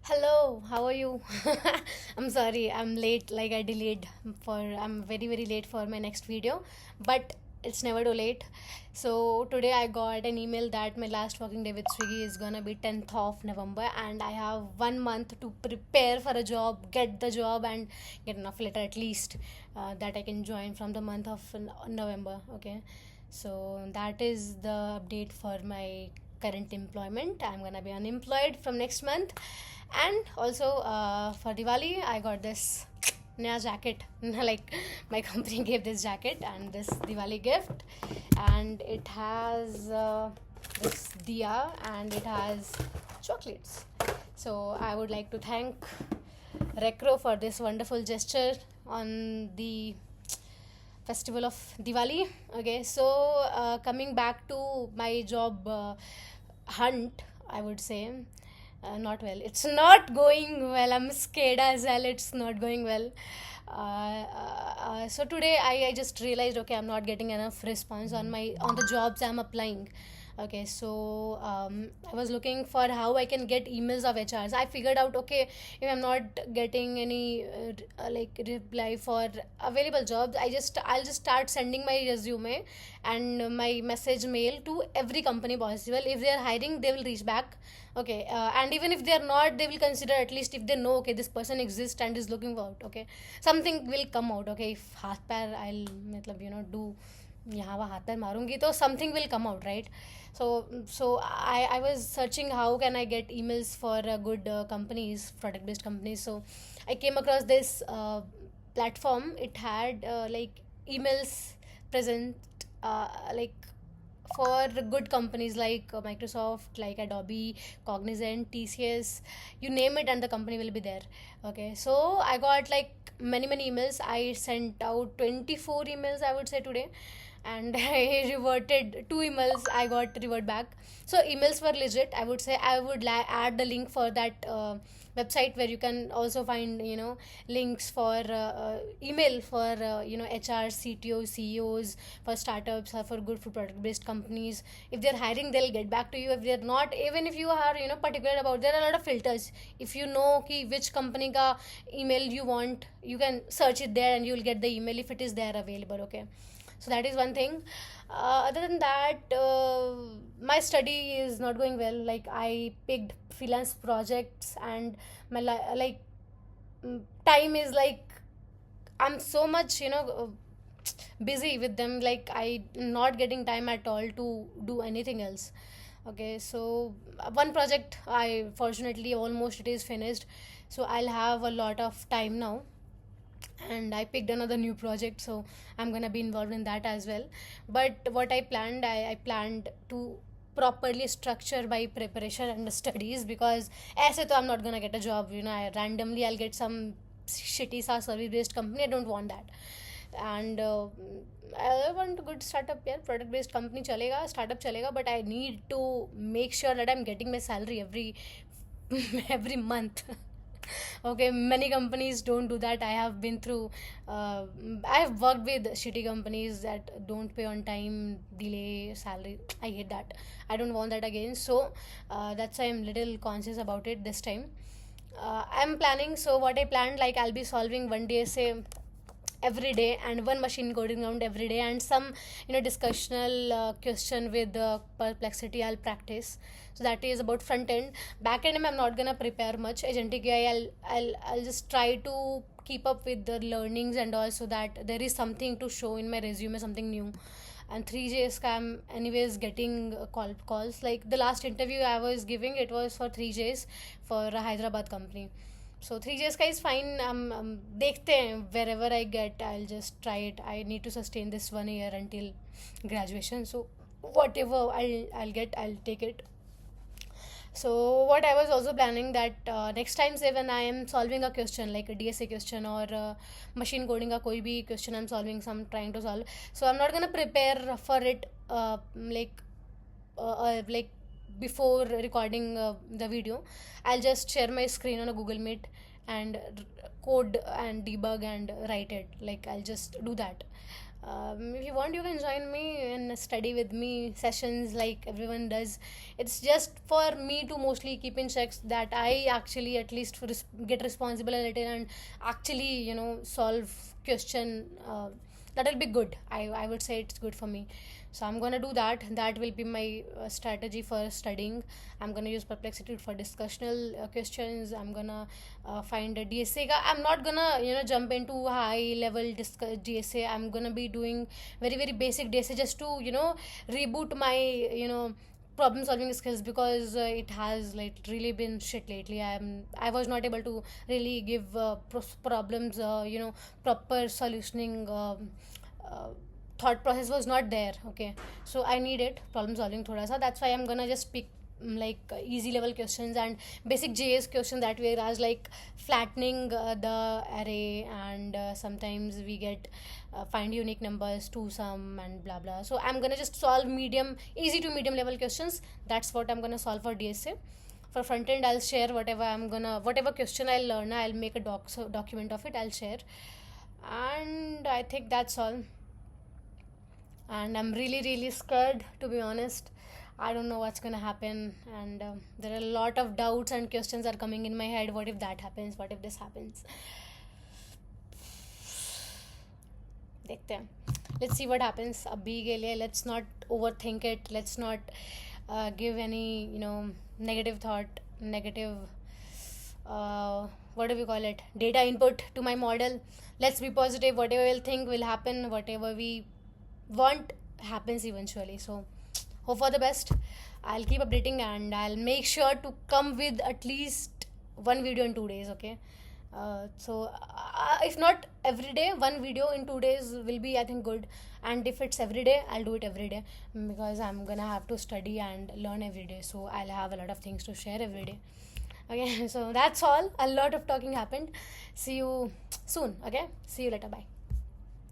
Hello, how are you? I'm sorry, I'm late. Like I delayed I'm very late for my next video, but it's never too late. So today I got an email that my last working day with Swiggy is gonna be 10th of November, and I have 1 month to prepare for a job, get the job, and get enough letter at least that I can join from the month of November. Okay, so that is the update for my current employment. I'm gonna be unemployed from next month, and also for Diwali I got this naya jacket. Like my company gave this jacket and this Diwali gift, and it has this diya and it has chocolates. So I would like to thank Recro for this wonderful gesture on the festival of Diwali. Okay, so coming back to my job hunt, I would say not well. It's not going well. I'm scared as well. It's not going well. So today I just realized, okay, I'm not getting enough response on the jobs I'm applying. Okay, so I was looking for how I can get emails of HRs. I figured out, okay, if I'm not getting any like reply for available jobs, I'll just start sending my resume and my message mail to every company possible. If they are hiring, they will reach back. Okay, and even if they are not, they will consider, at least if they know, okay, this person exists and is looking out. Okay, something will come out. Okay, if हाथ पैर I'll मतलब do यहाँ वहाँ हाथ पैर मारूंगी तो something will come out, right? So I was searching how can I get emails for good companies, product based companies. So I came across this platform. It had like emails present, like for good companies like Microsoft, like Adobe, Cognizant, TCS, you name it, and the company will be there. Okay, so I got like many emails. I sent out 24 emails, I would say, today, and I reverted 2 emails. I got revert back. So emails were legit. I would say I would add the link for that website where you can also find links for email for HR, CTO, CEOs, for startups, or for good, for product based companies. If they're hiring, they'll get back to you. If they're not, even if you are particular about, there are a lot of filters. If you know ki which company ka email you want, you can search it there and you'll get the email if it is there available. Okay, so that is one thing. Other than that, my study is not going well. Like I picked freelance projects, and my time is like, I'm so much busy with them. Like I not getting time at all to do anything else. Okay, so one project, I fortunately almost it is finished, so I'll have a lot of time now, and I picked another new project, so I'm gonna be involved in that as well. But what I planned, I planned to properly structure my preparation and studies, because as to I'm not gonna get a job, I'll get some shitty sa service based company. I don't want that. And I want a good startup. Yeah, product based company chalega, startup chalega, but I need to make sure that I'm getting my salary every every month. Okay, many companies don't do that. I have been through I have worked with shitty companies that don't pay on time, delay salary. I hate that. I don't want that again. So that's why I'm little conscious about it this time. I'm planning. So what I planned, like I'll be solving one day, say, every day, and one machine coding round every day, and some discussional question with perplexity I'll practice. So that is about front end. Back end I'm not gonna prepare much. Agentic AI, I'll just try to keep up with the learnings, and also that there is something to show in my resume, something new. And 3Js I'm anyways getting calls. Like the last interview I was giving, it was for 3Js, for a Hyderabad company. So 3Js का is fine. देखते हैं, wherever I get, I'll just try it. I need to sustain this 1 year until graduation. So whatever I'll get, I'll take it. So what I was also planning, that next time, say, when I am solving a question like a DSA question, or machine coding का कोई भी question I'm solving, some trying to solve, so I'm not gonna prepare for it like before recording the video. I'll just share my screen on a Google Meet and code and debug and write it. Like I'll just do that. If you want, you can join me and study with me sessions like everyone does. It's just for me to mostly keep in checks that I actually at least get responsible a little and actually, solve question. That will be good. I would say it's good for me. So I'm gonna do that. That will be my strategy for studying. I'm gonna use Perplexity for discussional questions. I'm gonna find a DSA. I'm not gonna jump into high level DSA. I'm gonna be doing very very basic DSA just to reboot my problem solving skills, because it has like really been shit lately. I was not able to really give problems proper solutioning. Uh, Thought process was not there. Okay, so I needed problem solving thoda sa. That's why I'm gonna just pick like easy level questions and basic JS questions that we as like flattening the array, and sometimes we get find unique numbers to some and blah blah. So I'm gonna just solve easy to medium level questions. That's what I'm gonna solve for DSA. For front end, I'll share whatever question I'll learn, I'll make a document of it, I'll share. And I think that's all. And I'm really really scared, to be honest. I don't know what's gonna happen, and there are a lot of doubts and questions are coming in my head. What if that happens? What if this happens? देखते हैं. Let's see what happens. अभी के लिए let's not overthink it. Let's not give any negative thought, negative what do we call it, data input to my model. Let's be positive. Whatever we'll think will happen. Whatever we want happens eventually. So hope for the best. I'll keep updating, and I'll make sure to come with at least one video in 2 days. Okay. If not every day, one video in 2 days will be, I think, good. And if it's every day, I'll do it every day, because I'm gonna have to study and learn every day. So I'll have a lot of things to share every day. Okay, so that's all. A lot of talking happened. See you soon. Okay, see you later. Bye.